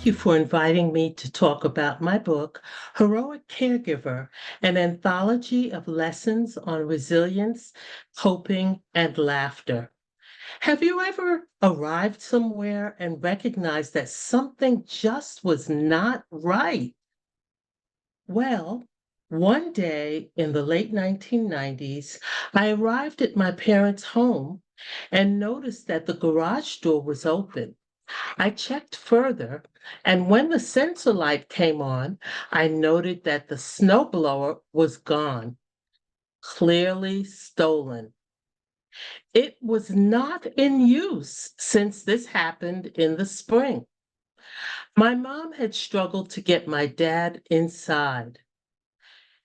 Thank you for inviting me to talk about my book, Heroic Caregiver, an anthology of lessons on resilience, coping, and laughter. Have you ever arrived somewhere and recognized that something just was not right? Well, one day in the late 1990s, I arrived at my parents' home and noticed that the garage door was open. I checked further, and when the sensor light came on, I noted that the snowblower was gone, clearly stolen. It was not in use since this happened in the spring. My mom had struggled to get my dad inside.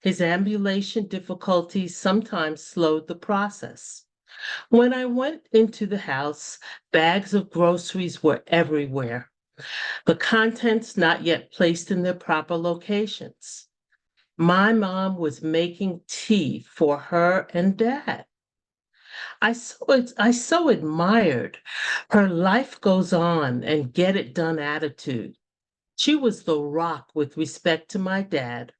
His ambulation difficulties sometimes slowed the process. When I went into the house, bags of groceries were everywhere, the contents not yet placed in their proper locations. My mom was making tea for her and dad. I so admired her life goes on and get it done attitude. She was the rock with respect to my dad,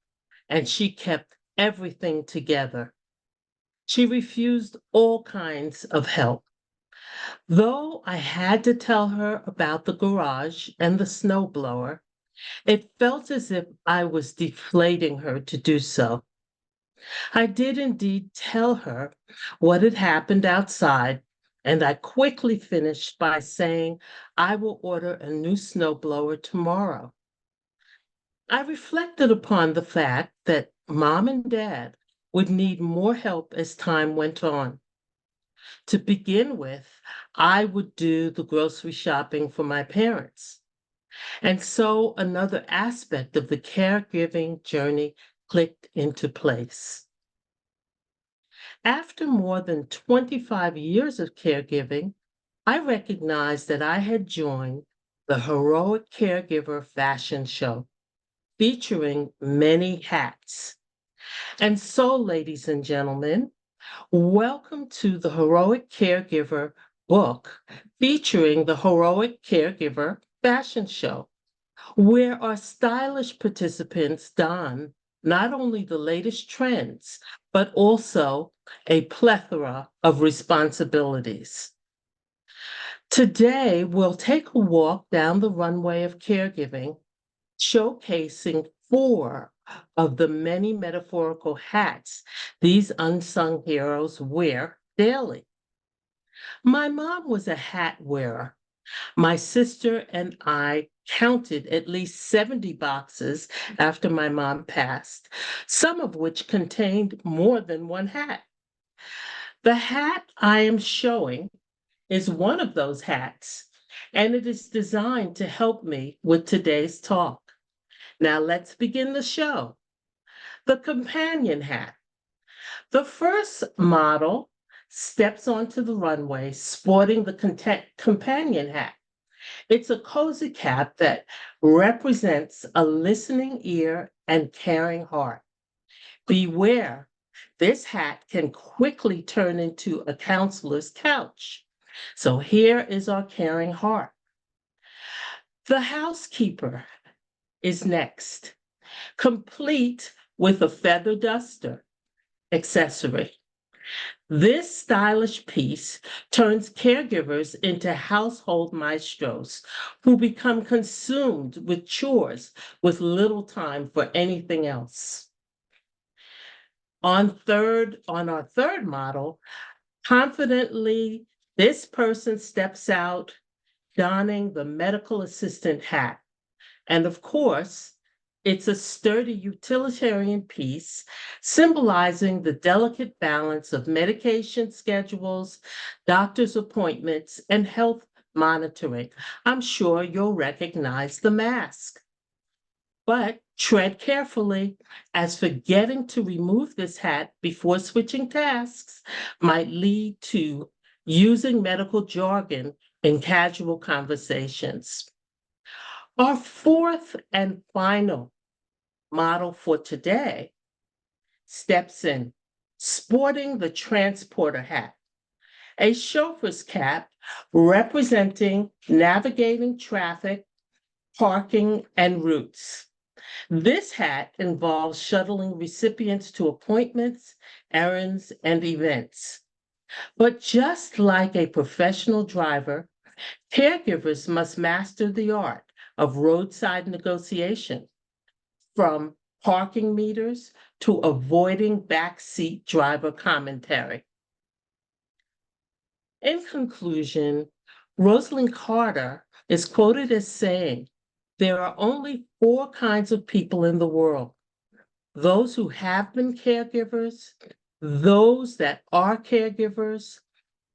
and she kept everything together. She refused all kinds of help. Though I had to tell her about the garage and the snowblower, it felt as if I was deflating her to do so. I did indeed tell her what had happened outside, and I quickly finished by saying I will order a new snowblower tomorrow. I reflected upon the fact that mom and dad would need more help as time went on. To begin with, I would do the grocery shopping for my parents. And so another aspect of the caregiving journey clicked into place. After more than 25 years of caregiving, I recognized that I had joined the Heroic Caregiver fashion show, featuring many hats. And so, ladies and gentlemen, welcome to the Heroic Caregiver book featuring the Heroic Caregiver fashion show, where our stylish participants don not only the latest trends, but also a plethora of responsibilities. Today, we'll take a walk down the runway of caregiving, showcasing four of the many metaphorical hats these unsung heroes wear daily. My mom was a hat wearer. My sister and I counted at least 70 boxes after my mom passed, some of which contained more than one hat. The hat I am showing is one of those hats, and it is designed to help me with today's talk. Now let's begin the show. The companion hat. The first model steps onto the runway sporting the companion hat. It's a cozy cap that represents a listening ear and caring heart. Beware, this hat can quickly turn into a counselor's couch. So here is our caring heart. The housekeeper is next, complete with a feather duster accessory. This stylish piece turns caregivers into household maestros who become consumed with chores with little time for anything else. On our third model, confidently, this person steps out donning the medical assistant hat. And of course, it's a sturdy utilitarian piece symbolizing the delicate balance of medication schedules, doctor's appointments, and health monitoring. I'm sure you'll recognize the mask. But tread carefully, as forgetting to remove this hat before switching tasks might lead to using medical jargon in casual conversations. Our fourth and final model for today steps in, sporting the transporter hat, a chauffeur's cap representing navigating traffic, parking and routes. This hat involves shuttling recipients to appointments, errands, and events. But just like a professional driver, caregivers must master the art of roadside negotiation, from parking meters to avoiding backseat driver commentary. In conclusion, Rosalind Carter is quoted as saying, "There are only four kinds of people in the world: those who have been caregivers, those that are caregivers,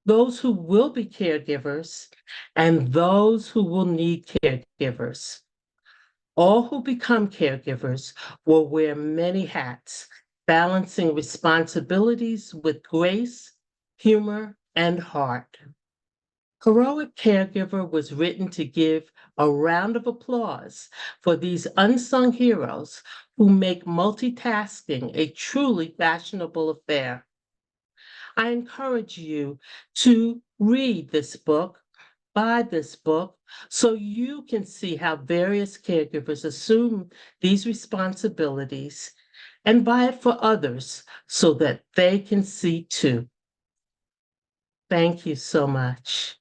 those who will be caregivers, and those who will need caregivers. All who become caregivers will wear many hats, balancing responsibilities with grace, humor, and heart." Heroic Caregiver was written to give a round of applause for these unsung heroes who make multitasking a truly fashionable affair. I encourage you to read this book, buy this book, so you can see how various caregivers assume these responsibilities, and buy it for others so that they can see too. Thank you so much.